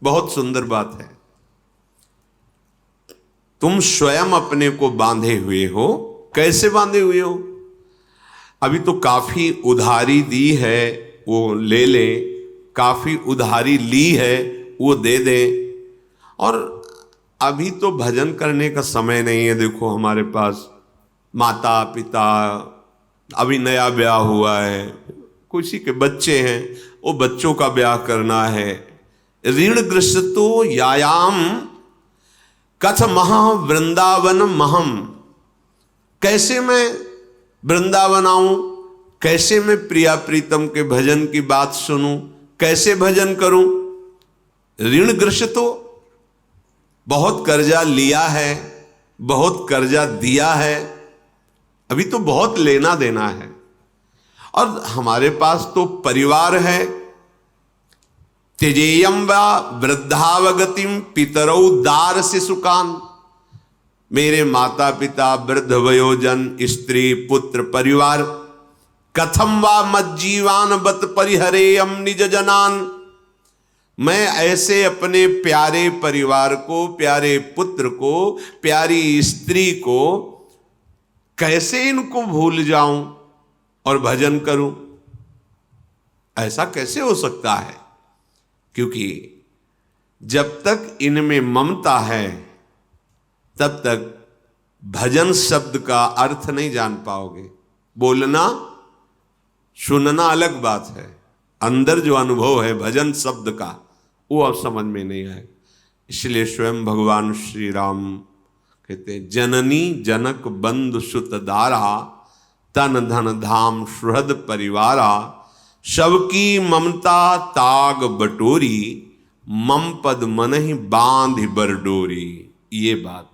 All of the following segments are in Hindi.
बहुत सुंदर बात है। तुम स्वयं अपने को बांधे हुए हो। कैसे बांधे हुए हो? अभी तो काफी उधारी दी है, वो ले लें, काफी उधारी ली है, वो दे दें। और अभी तो भजन करने का समय नहीं है। देखो हमारे पास माता पिता, अभी नया ब्याह हुआ है, किसी के बच्चे हैं, वो बच्चों का ब्याह करना है। ऋण ग्रस्तो यायाम कथ महा वृंदावन महम। कैसे मैं वृंदावन आऊं, कैसे मैं प्रिया प्रीतम के भजन की बात सुनूं, कैसे भजन करूं? ऋण ग्रस्तो, बहुत कर्जा लिया है, बहुत कर्जा दिया है, अभी तो बहुत लेना देना है। और हमारे पास तो परिवार है। त्यजेयम वा वृद्धावगतिम पितरौ दार शिशुकान। मेरे माता पिता, वृद्ध वयोजन, स्त्री पुत्र परिवार, कथम वा मज्जीवान बत परिहरेयम निज जनान। मैं ऐसे अपने प्यारे परिवार को, प्यारे पुत्र को, प्यारी स्त्री को कैसे इनको भूल जाऊं और भजन करूं? ऐसा कैसे हो सकता है? क्योंकि जब तक इनमें ममता है तब तक भजन शब्द का अर्थ नहीं जान पाओगे। बोलना सुनना अलग बात है, अंदर जो अनुभव है भजन शब्द का वो अब समझ में नहीं आए। इसलिए स्वयं भगवान श्री राम कहते हैं, जननी जनक बंधु सुत दारा, तन धन धाम सुहृद परिवारा, सबकी ममता ताग बटोरी, मम पद मन ही बांध बरडोरी। ये बात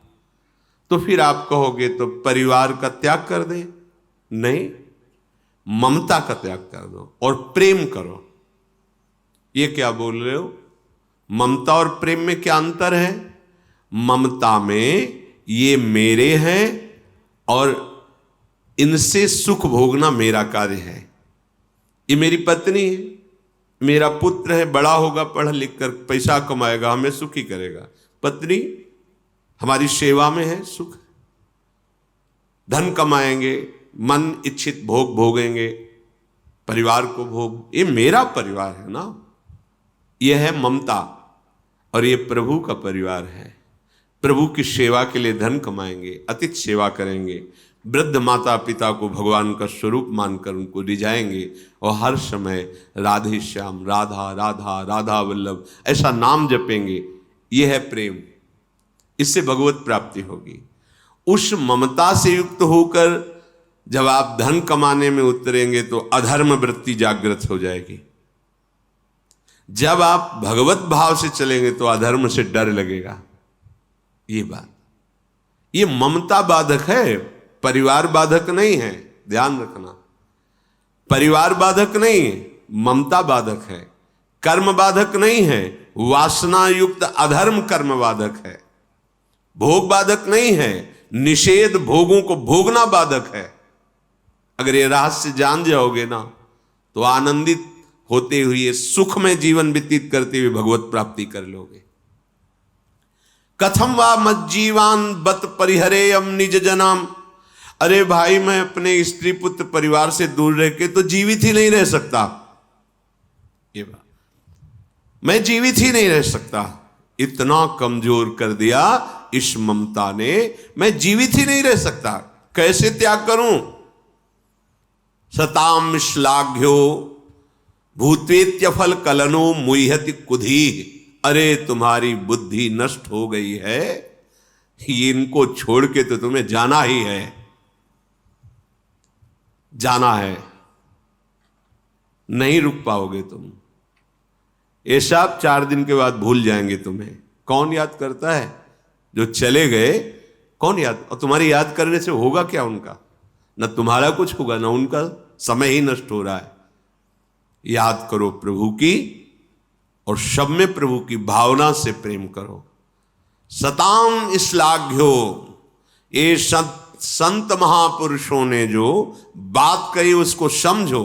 तो फिर आप कहोगे तो परिवार का त्याग कर दे? नहीं, ममता का त्याग कर दो और प्रेम करो। ये क्या बोल रहे हो? ममता और प्रेम में क्या अंतर है? ममता में ये मेरे हैं और इनसे सुख भोगना मेरा कार्य है। ये मेरी पत्नी है, मेरा पुत्र है, बड़ा होगा, पढ़ लिख कर पैसा कमाएगा, हमें सुखी करेगा। पत्नी हमारी सेवा में है, सुख। धन कमाएंगे, मन इच्छित भोग भोगेंगे, परिवार को भोग, ये मेरा परिवार है ना। यह है ममता। और ये प्रभु का परिवार है। प्रभु की सेवा के लिए धन कमाएंगे, अतिथि सेवा करेंगे, वृद्ध माता पिता को भगवान का स्वरूप मानकर उनको रिझाएंगे और हर समय राधे श्याम, राधा राधा राधा वल्लभ ऐसा नाम जपेंगे। यह है प्रेम। इससे भगवत प्राप्ति होगी। उस ममता से युक्त होकर जब आप धन कमाने में उतरेंगे तो अधर्म वृत्ति जागृत हो जाएगी। जब आप भगवत भाव से चलेंगे तो अधर्म से डर लगेगा। ये बात, ये ममता बाधक है, परिवार बाधक नहीं है। ध्यान रखना, परिवार बाधक नहीं है, ममता बाधक है। कर्म बाधक नहीं है, वासना युक्त अधर्म कर्म बाधक है। भोग बाधक नहीं है, निषेध भोगों को भोगना बाधक है। अगर ये रहस्य जान जाओगे ना तो आनंदित होते हुए सुख में जीवन व्यतीत करते हुए भगवत प्राप्ति कर लोगे। कथम वा मज्जीवान बत परिहरेयम निज जनाम। अरे भाई, मैं अपने स्त्री पुत्र परिवार से दूर रह के तो जीवित ही नहीं रह सकता। ये बात, मैं जीवित ही नहीं रह सकता। इतना कमजोर कर दिया इस ममता ने, मैं जीवित ही नहीं रह सकता। कैसे त्याग करूं? सताम श्लाघ्यो भूतेत्य फल कलनो मुह्यति कुधी। अरे तुम्हारी बुद्धि नष्ट हो गई है, इनको छोड़ के तो तुम्हें जाना ही है, जाना है, नहीं रुक पाओगे तुम। ये सब 4 दिन के बाद भूल जाएंगे तुम्हें। कौन याद करता है? जो चले गए कौन याद? और तुम्हारी याद करने से होगा क्या उनका? न तुम्हारा कुछ होगा, न उनका। समय ही नष्ट हो रहा है। याद करो प्रभु की, और सब में प्रभु की भावना से प्रेम करो। सताम श्लाघ्यो, ये संत महापुरुषों ने जो बात कही उसको समझो।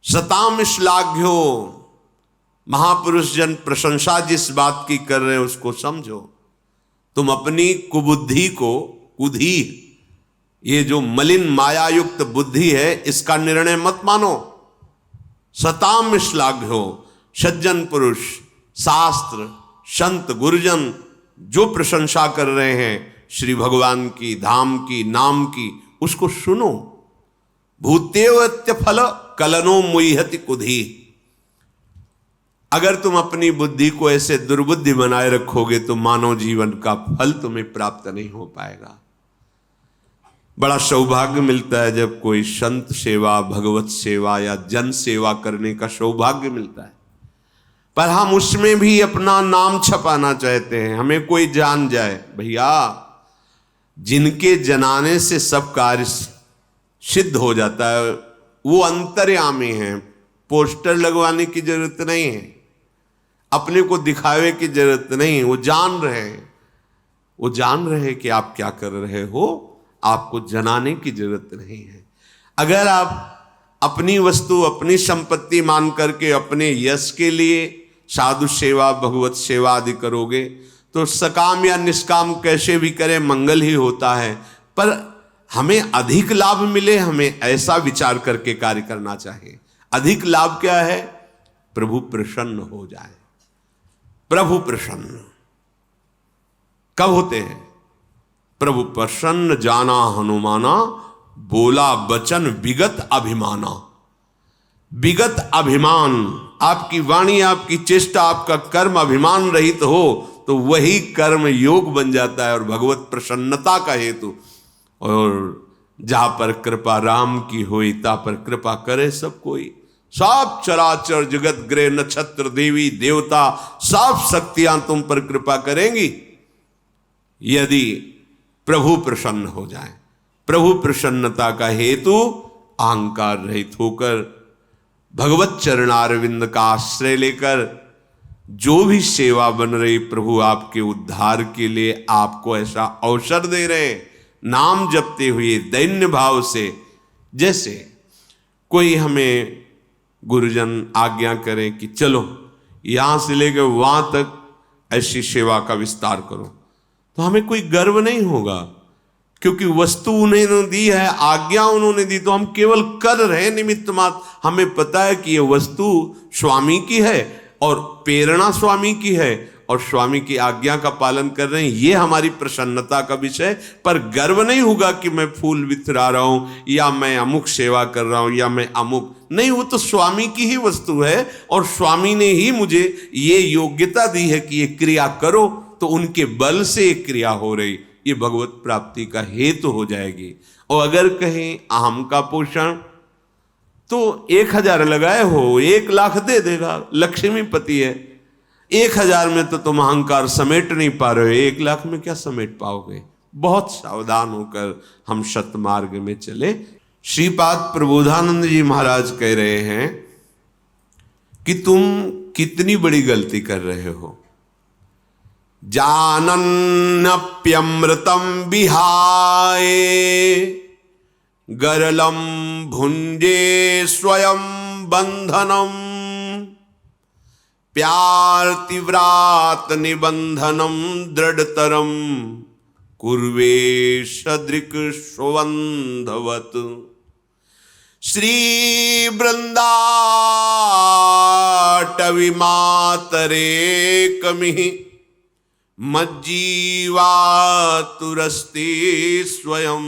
सताम श्लाघ्यो, महापुरुष जन प्रशंसा जिस बात की कर रहे हैं उसको समझो। तुम अपनी कुबुद्धि को, कुधी, ये जो मलिन मायायुक्त बुद्धि है, इसका निर्णय मत मानो। सताम श्लाघ्यो, सज्जन पुरुष, शास्त्र, संत, गुरुजन जो प्रशंसा कर रहे हैं श्री भगवान की, धाम की, नाम की, उसको सुनो। भूतेवत्य फल कलनो मुह्यति कुधी। अगर तुम अपनी बुद्धि को ऐसे दुर्बुद्धि बनाए रखोगे तो मानव जीवन का फल तुम्हें प्राप्त नहीं हो पाएगा। बड़ा सौभाग्य मिलता है जब कोई संत सेवा, भगवत सेवा या जन सेवा करने का सौभाग्य मिलता है, पर हम उसमें भी अपना नाम छपाना चाहते हैं, हमें कोई जान जाए। भैया, जिनके जनाने से सब कार्य सिद्ध हो जाता है वो अंतर्यामी हैं, पोस्टर लगवाने की जरूरत नहीं है, अपने को दिखावे की जरूरत नहीं है। वो जान रहे हैं, वो जान रहे हैं कि आप क्या कर रहे हो, आपको जनाने की जरूरत नहीं है। अगर आप अपनी वस्तु, अपनी संपत्ति मान करके अपने यश के लिए साधु सेवा, भगवत सेवा आदि करोगे तो सकाम या निष्काम कैसे भी करें मंगल ही होता है, पर हमें अधिक लाभ मिले, हमें ऐसा विचार करके कार्य करना चाहिए। अधिक लाभ क्या है? प्रभु प्रसन्न हो जाए। प्रभु प्रसन्न कब होते हैं? प्रभु प्रसन्न जाना हनुमाना, बोला वचन विगत अभिमाना। विगत अभिमान, आपकी वाणी, आपकी चेष्टा, आपका कर्म अभिमान रहित हो तो वही कर्म योग बन जाता है और भगवत प्रसन्नता का हेतु। और जहां पर कृपा राम की होई ता पर कृपा करे सब कोई। सब चराचर जगत ग्रह, नक्षत्र, देवी देवता, सब शक्तियां तुम पर कृपा करेंगी यदि प्रभु प्रसन्न हो जाए। प्रभु प्रसन्नता का हेतु अहंकार रहित होकर भगवत चरणारविंद का आश्रय लेकर जो भी सेवा बन रही, प्रभु आपके उद्धार के लिए आपको ऐसा अवसर दे रहे हैं, नाम जपते हुए दैन्य भाव से। जैसे कोई हमें गुरुजन आज्ञा करें कि चलो यहां से लेकर वहां तक ऐसी सेवा का विस्तार करो, तो हमें कोई गर्व नहीं होगा, क्योंकि वस्तु उन्होंने दी है, आज्ञा उन्होंने दी, तो हम केवल कर रहे निमित्त मात्र। हमें पता है कि ये वस्तु स्वामी की है और प्रेरणा स्वामी की है और स्वामी की आज्ञा का पालन कर रहे हैं, ये हमारी प्रसन्नता का विषय। पर गर्व नहीं होगा कि मैं फूल वितरा रहा हूं या मैं अमुक सेवा कर रहा हूं या मैं अमुक नहीं, वो तो स्वामी की ही वस्तु है और स्वामी ने ही मुझे ये योग्यता दी है कि ये क्रिया करो, तो उनके बल से एक क्रिया हो रही, ये भगवत प्राप्ति का हेतु हो जाएगी। और अगर कहें अहम का पोषण, तो 1000 लगाए हो 1 लाख दे देगा, लक्ष्मीपति है। 1000 में तो तुम अहंकार समेट नहीं पा रहे हो, 1 लाख में क्या समेट पाओगे? बहुत सावधान होकर हम सतमार्ग में चले। श्रीपाद प्रबोधानंद जी महाराज कह रहे हैं कि तुम कितनी बड़ी गलती कर रहे हो। जानन्नप्यमृतम विहाय गरलम भुंजे स्वयं बंधनम प्यार तीव्रात निबंधनम दृढ़तरम कुर्वे सदृक स्वंधवत। श्री वृंदाटवी मातरे कमिः मज्जीवातुरस्ते स्वयं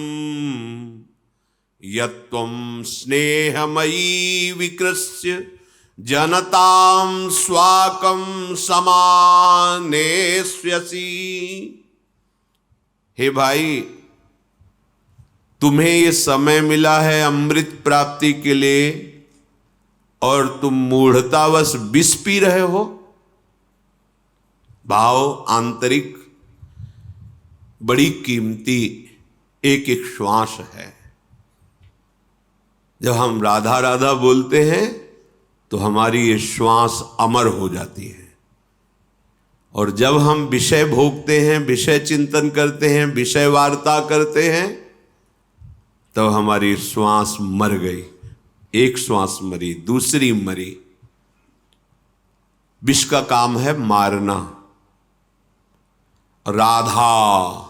यत्त्वं स्नेहमयी विकृष्य जनतां स्वाकं समानेष्यसि। हे भाई, तुम्हें ये समय मिला है अमृत प्राप्ति के लिए और तुम मूढ़तावश विष पी रहे हो। भाव आंतरिक बड़ी कीमती एक एक श्वास है। जब हम राधा राधा बोलते हैं तो हमारी ये श्वास अमर हो जाती है, और जब हम विषय भोगते हैं, विषय चिंतन करते हैं, विषय वार्ता करते हैं, तो हमारी श्वास मर गई। एक श्वास मरी, दूसरी मरी। विष का काम है मारना। राधा,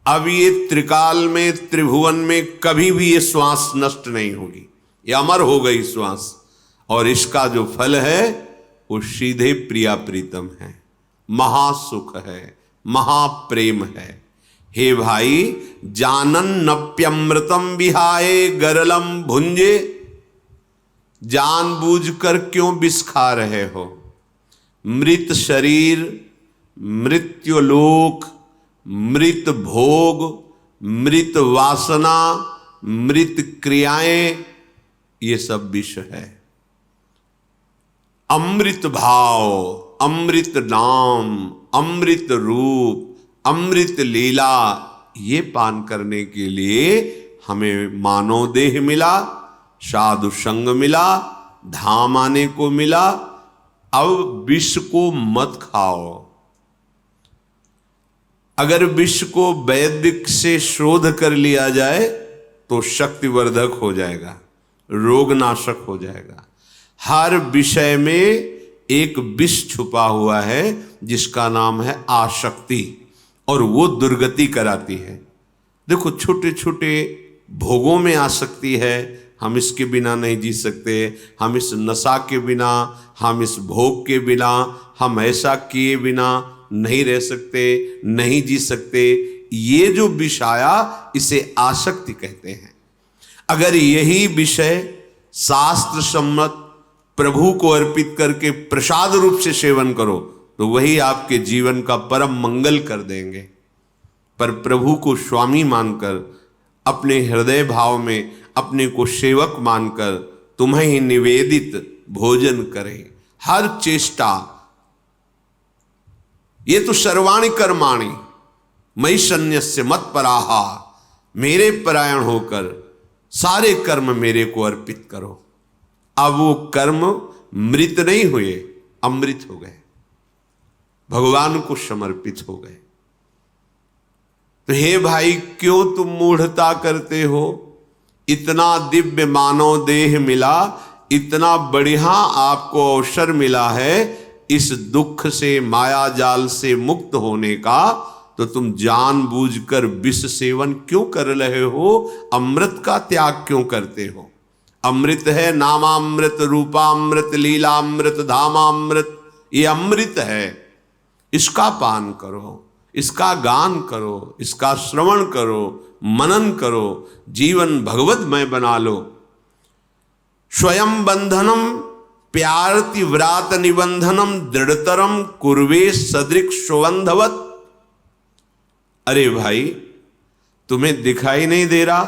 अब ये त्रिकाल में, त्रिभुवन में कभी भी ये श्वास नष्ट नहीं होगी, ये अमर हो गई श्वास। और इसका जो फल है वो सीधे प्रिया प्रीतम है, महासुख है, महाप्रेम है। हे भाई, जानन नप्यमृतम विहाय गरलम भुंजे, जानबूझकर क्यों विष खा रहे हो? मृत शरीर, मृत्युलोक, मृत भोग, मृत वासना, मृत क्रियाएं, ये सब विष है। अमृत भाव, अमृत नाम, अमृत रूप, अमृत लीला, ये पान करने के लिए हमें मानव देह मिला, साधु संग मिला, धाम आने को मिला। अब विष को मत खाओ। अगर विष को वैदिक से शोध कर लिया जाए तो शक्तिवर्धक हो जाएगा, रोगनाशक हो जाएगा। हर विषय में एक विष छुपा हुआ है जिसका नाम है आसक्ति, और वो दुर्गति कराती है। देखो, छोटे छोटे भोगों में आसक्ति है, हम इसके बिना नहीं जी सकते, हम इस नशा के बिना, हम इस भोग के बिना, हम ऐसा किए बिना नहीं रह सकते, नहीं जी सकते। ये जो विषाया, इसे आसक्ति कहते हैं। अगर यही विषय शास्त्र सम्मत प्रभु को अर्पित करके प्रसाद रूप से सेवन करो तो वही आपके जीवन का परम मंगल कर देंगे। पर प्रभु को स्वामी मानकर, अपने हृदय भाव में अपने को सेवक मानकर तुम्हें ही निवेदित भोजन करें। हर चेष्टा, ये तो सर्वाणि कर्माणि मयि सन्न्यस्य मत्पराहा, मेरे परायण होकर सारे कर्म मेरे को अर्पित करो। अब वो कर्म मृत नहीं हुए, अमृत हो गए, भगवान को समर्पित हो गए। तो हे भाई, क्यों तुम मूढ़ता करते हो? इतना दिव्य मानव देह मिला, इतना बढ़िया आपको अवसर मिला है इस दुख से, माया जाल से मुक्त होने का, तो तुम जानबूझकर विष सेवन क्यों कर रहे हो? अमृत का त्याग क्यों करते हो? अमृत है नामामृत, रूपामृत, लीलामृत, धामामृत, ये अमृत है। इसका पान करो, इसका गान करो, इसका श्रवण करो, मनन करो, जीवन भगवतमय बना लो। स्वयं बंधनम प्यारति व्रात निबंधनम दृढ़तरम कुर्वे सदृक् सुबंधवत। अरे भाई, तुम्हें दिखाई नहीं दे रहा?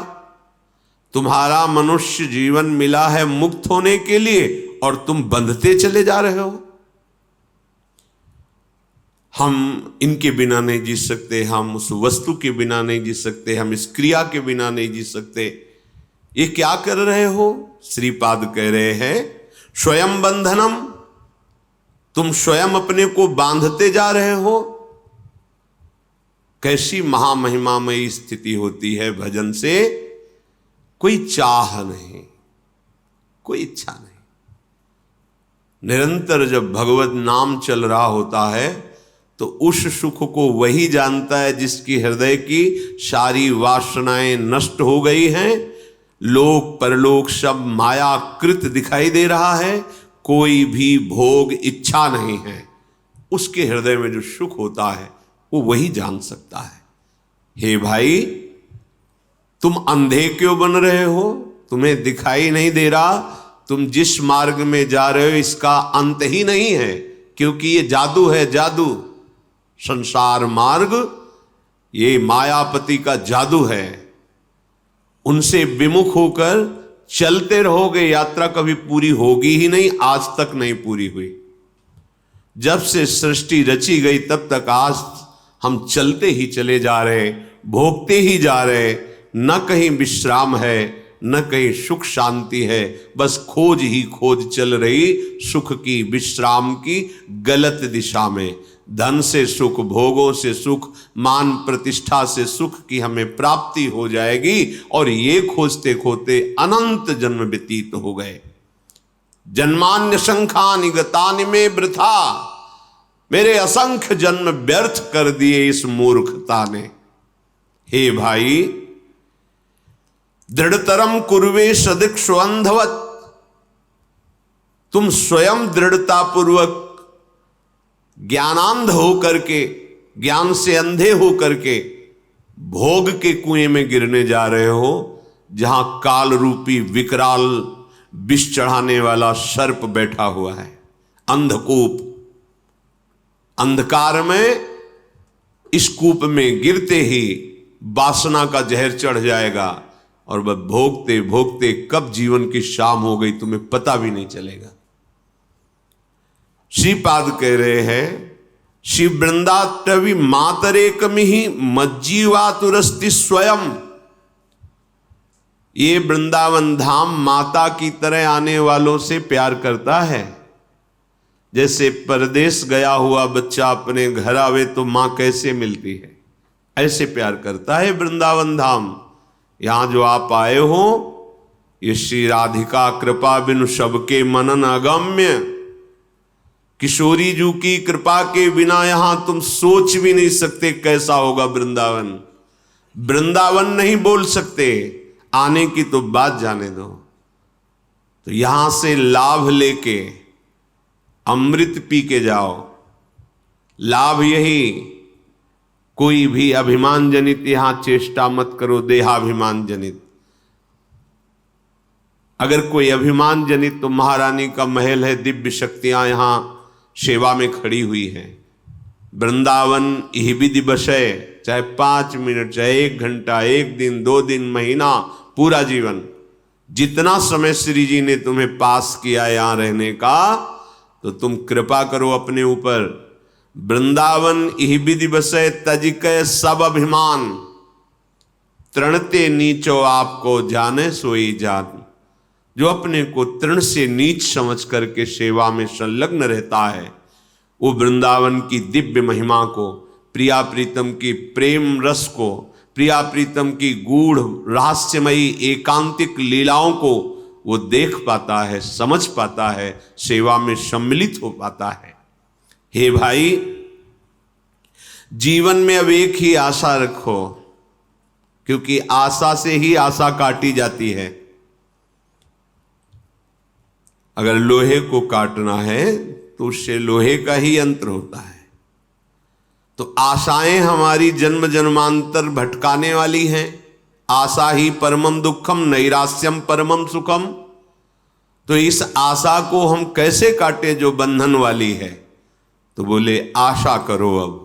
तुम्हारा मनुष्य जीवन मिला है मुक्त होने के लिए और तुम बंधते चले जा रहे हो। हम इनके बिना नहीं जी सकते, हम उस वस्तु के बिना नहीं जी सकते, हम इस क्रिया के बिना नहीं जी सकते। ये क्या कर रहे हो? श्रीपाद कह रहे हैं स्वयं बंधनम, तुम स्वयं अपने को बांधते जा रहे हो। कैसी महामहिमामयी स्थिति होती है भजन से। कोई चाह नहीं, कोई इच्छा नहीं। निरंतर जब भगवत नाम चल रहा होता है तो उस सुख को वही जानता है जिसकी हृदय की सारी वासनाएं नष्ट हो गई हैं। लोक परलोक सब मायाकृत दिखाई दे रहा है, कोई भी भोग इच्छा नहीं है। उसके हृदय में जो सुख होता है वो वही जान सकता है। हे भाई, तुम अंधे क्यों बन रहे हो? तुम्हें दिखाई नहीं दे रहा? तुम जिस मार्ग में जा रहे हो इसका अंत ही नहीं है, क्योंकि ये जादू है, जादू। संसार मार्ग ये मायापति का जादू है। उनसे विमुख होकर चलते रहोगे, यात्रा कभी पूरी होगी ही नहीं, आज तक नहीं पूरी हुई। जब से सृष्टि रची गई तब तक आज हम चलते ही चले जा रहे, भोगते ही जा रहे। न कहीं विश्राम है, न कहीं सुख शांति है, बस खोज ही खोज चल रही सुख की, विश्राम की, गलत दिशा में। धन से सुख, भोगों से सुख, मान प्रतिष्ठा से सुख की हमें प्राप्ति हो जाएगी, और ये खोजते खोजते अनंत जन्म व्यतीत हो गए। जन्मान्य शंखानि गतानि में वृथा, मेरे असंख्य जन्म व्यर्थ कर दिए इस मूर्खता ने। हे भाई, दृढ़तरम कुर्वे सदृक्षवंधवत, तुम स्वयं दृढ़ता पूर्वक ज्ञानांध होकर के, ज्ञान से अंधे होकर के भोग के कुएं में गिरने जा रहे हो, जहां काल रूपी विकराल विष चढ़ाने वाला सर्प बैठा हुआ है। अंधकूप, अंधकार में इस कूप में गिरते ही वासना का जहर चढ़ जाएगा और वह भोगते भोगते कब जीवन की शाम हो गई तुम्हें पता भी नहीं चलेगा। श्रीपाद कह रहे हैं, शिव वृंदाटवी मातरेकमिहि मज्जीवातुरस्ति स्वयं। ये वृंदावन धाम माता की तरह आने वालों से प्यार करता है। जैसे परदेश गया हुआ बच्चा अपने घर आवे तो मां कैसे मिलती है, ऐसे प्यार करता है वृंदावन धाम। यहां जो आप आए हो, ये श्री राधिका कृपा बिनु सबके मनन अगम्य। किशोरी जी की कृपा के बिना यहां तुम सोच भी नहीं सकते कैसा होगा वृंदावन। वृंदावन नहीं बोल सकते, आने की तो बात जाने दो। तो यहां से लाभ लेके अमृत पी के जाओ। लाभ यही, कोई भी अभिमान जनित यहां चेष्टा मत करो, देहाभिमान जनित। अगर कोई अभिमान जनित, तो महारानी का महल है, दिव्य शक्तियां यहां सेवा में खड़ी हुई हैं। वृंदावन यह विधि बशय, चाहे 5 मिनट, चाहे 1 घंटा, 1 दिन, 2 दिन, महीना, पूरा जीवन, जितना समय श्री जी ने तुम्हें पास किया यहां रहने का, तो तुम कृपा करो अपने ऊपर। वृंदावन यह विधि बसय तजिकय सब अभिमान, तृणते नीचो आपको जाने सोई जान। जो अपने को तृण से नीच समझ करके सेवा में संलग्न रहता है, वो वृंदावन की दिव्य महिमा को, प्रिया प्रीतम की प्रेम रस को, प्रिया प्रीतम की गूढ़ रहस्यमयी एकांतिक लीलाओं को वो देख पाता है, समझ पाता है, सेवा में सम्मिलित हो पाता है। हे भाई, जीवन में अब एक ही आशा रखो, क्योंकि आशा से ही आशा काटी जाती है। अगर लोहे को काटना है तो उससे लोहे का ही यंत्र होता है। तो आशाएं हमारी जन्म जन्मांतर भटकाने वाली हैं। आशा ही परमम दुखम नैरास्यम परमम सुखम। तो इस आशा को हम कैसे काटे जो बंधन वाली है? तो बोले आशा करो अब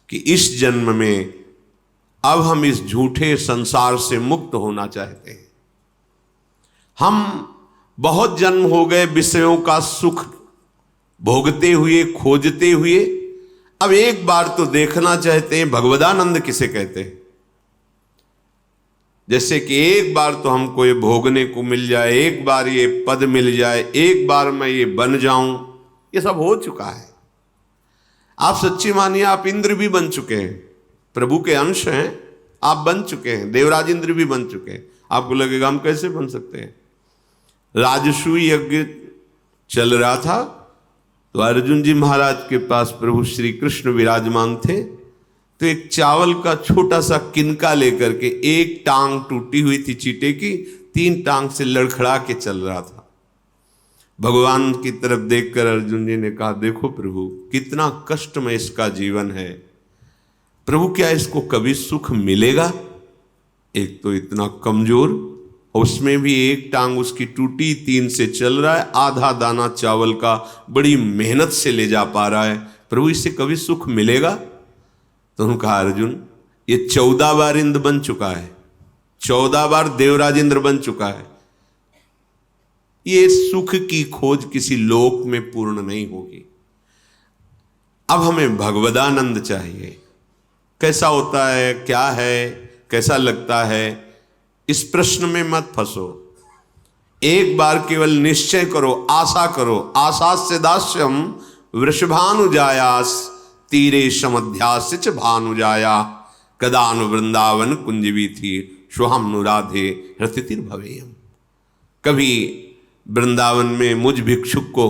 कि इस जन्म में अब हम इस झूठे संसार से मुक्त होना चाहते हैं। हम बहुत जन्म हो गए विषयों का सुख भोगते हुए, खोजते हुए। अब एक बार तो देखना चाहते हैं भगवदानंद किसे कहते हैं। जैसे कि एक बार तो हमको ये भोगने को मिल जाए, एक बार ये पद मिल जाए, एक बार मैं ये बन जाऊं। ये सब हो चुका है। आप सच्ची मानिए, आप इंद्र भी बन चुके हैं, प्रभु के अंश हैं, आप बन चुके हैं, देवराज इंद्र भी बन चुके हैं। आपको लगेगा हम कैसे बन सकते हैं? राजसूय यज्ञ चल रहा था तो अर्जुन जी महाराज के पास प्रभु श्री कृष्ण विराजमान थे। तो एक चावल का छोटा सा किनका लेकर के, एक टांग टूटी हुई थी चीटे की, 3 टांग से लड़खड़ा के चल रहा था। भगवान की तरफ देखकर अर्जुन जी ने कहा, देखो प्रभु कितना कष्टमय इसका जीवन है। प्रभु क्या इसको कभी सुख मिलेगा? एक तो इतना कमजोर, उसमें भी एक टांग उसकी टूटी, 3 से चल रहा है, आधा दाना चावल का बड़ी मेहनत से ले जा पा रहा है। प्रभु इससे कभी सुख मिलेगा? तो उन्होंने कहा, अर्जुन ये 14 बार इंद्र बन चुका है, 14 बार देवराज इंद्र बन चुका है। ये सुख की खोज किसी लोक में पूर्ण नहीं होगी। अब हमें भगवदानंद चाहिए। कैसा होता है, क्या है, कैसा लगता है, इस प्रश्न में मत फंसो। एक बार केवल निश्चय करो, आशा करो। आशास्य दास्यम वृषभानुजायास तीरे समध्यास्य च भानुजाया कदानु वृंदावन कुंजवी थी स्वहम नुराधे रतितिर भवेयम। कभी वृंदावन में मुझ भिक्षुक को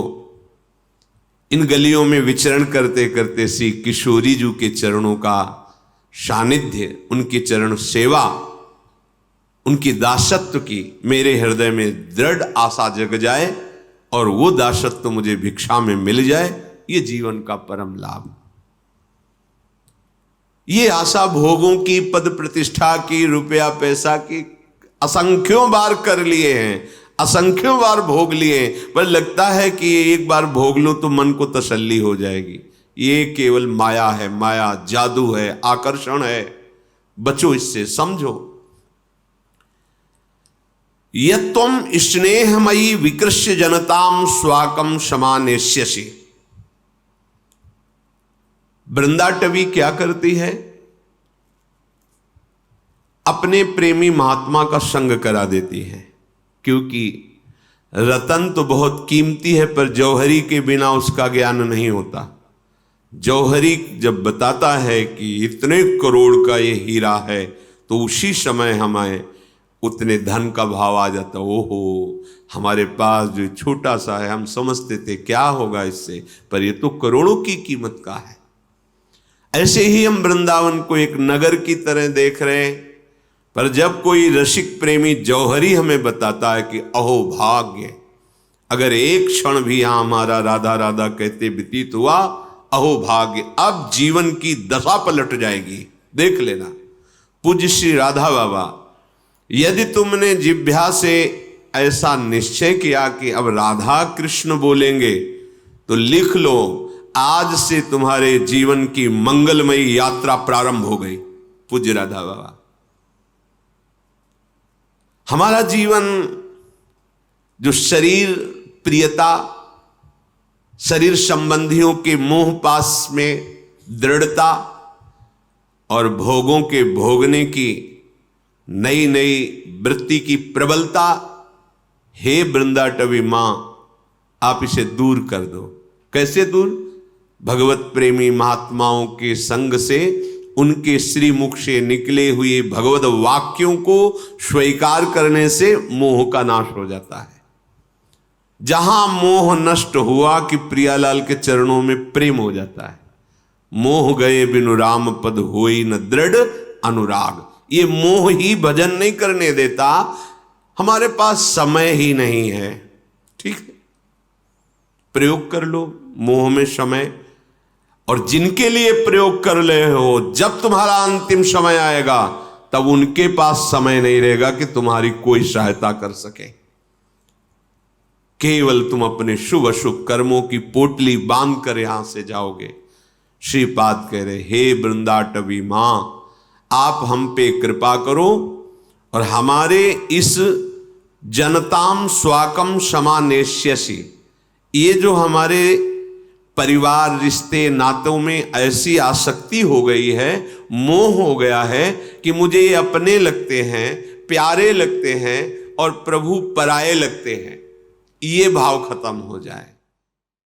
इन गलियों में विचरण करते करते श्री किशोरी जी के चरणों का सानिध्य, उनकी चरण सेवा, उनकी दासत्व की मेरे हृदय में दृढ़ आशा जग जाए और वो दासत्व मुझे भिक्षा में मिल जाए, ये जीवन का परम लाभ। ये आशा भोगों की, पद प्रतिष्ठा की, रुपया पैसा की असंख्यों बार कर लिए हैं, असंख्यों बार भोग लिए, पर लगता है कि एक बार भोग लो तो मन को तसल्ली हो जाएगी। ये केवल माया है, माया जादू है, आकर्षण है। बचो इससे, समझो। यत्त्वं स्नेहमयी विकृष्य जनताम स्वाकम समानेष्यसि। वृंदाटवी क्या करती है? अपने प्रेमी महात्मा का संग करा देती है, क्योंकि रतन तो बहुत कीमती है, पर जौहरी के बिना उसका ज्ञान नहीं होता। जौहरी जब बताता है कि इतने करोड़ का ये हीरा है, तो उसी समय हमें उतने धन का भाव आ जाता। ओहो, हमारे पास जो छोटा सा है, हम समझते थे क्या होगा इससे, पर ये तो करोड़ों की कीमत का है। ऐसे ही हम वृंदावन को एक नगर की तरह देख रहे हैं, पर जब कोई रसिक प्रेमी जौहरी हमें बताता है कि अहो भाग्य, अगर एक क्षण भी यहां हमारा राधा राधा कहते व्यतीत हुआ, अहो भाग्य, अब जीवन की दशा पलट जाएगी। देख लेना। पूज्य श्री राधा बाबा, यदि तुमने जिह्वा से ऐसा निश्चय किया कि अब राधा कृष्ण बोलेंगे, तो लिख लो, आज से तुम्हारे जीवन की मंगलमयी यात्रा प्रारंभ हो गई। पूज्य राधा बाबा, हमारा जीवन जो शरीर प्रियता, शरीर संबंधियों के मोह पास में दृढ़ता और भोगों के भोगने की नई नई वृत्ति की प्रबलता, हे वृंदाटवी मां, आप इसे दूर कर दो। कैसे दूर? भगवत प्रेमी महात्माओं के संग से, उनके श्री मुख से निकले हुए भगवत वाक्यों को स्वीकार करने से मोह का नाश हो जाता है। जहां मोह नष्ट हुआ कि प्रियालाल के चरणों में प्रेम हो जाता है। मोह गए बिनु राम पद होई न दृढ़ अनुराग। ये मोह ही भजन नहीं करने देता, हमारे पास समय ही नहीं है। ठीक है, प्रयोग कर लो मोह में समय, और जिनके लिए प्रयोग कर ले हो, जब तुम्हारा अंतिम समय आएगा तब उनके पास समय नहीं रहेगा कि तुम्हारी कोई सहायता कर सके। केवल तुम अपने शुभ अशुभ कर्मों की पोटली बांध कर यहां से जाओगे। श्रीपाद कह रहे, हे वृंदाटवी मां, आप हम पे कृपा करो और हमारे इस जनताम स्वाकम समानेष्यसि, ये जो हमारे परिवार रिश्ते नातों में ऐसी आसक्ति हो गई है, मोह हो गया है कि मुझे ये अपने लगते हैं, प्यारे लगते हैं और प्रभु पराये लगते हैं, ये भाव खत्म हो जाए।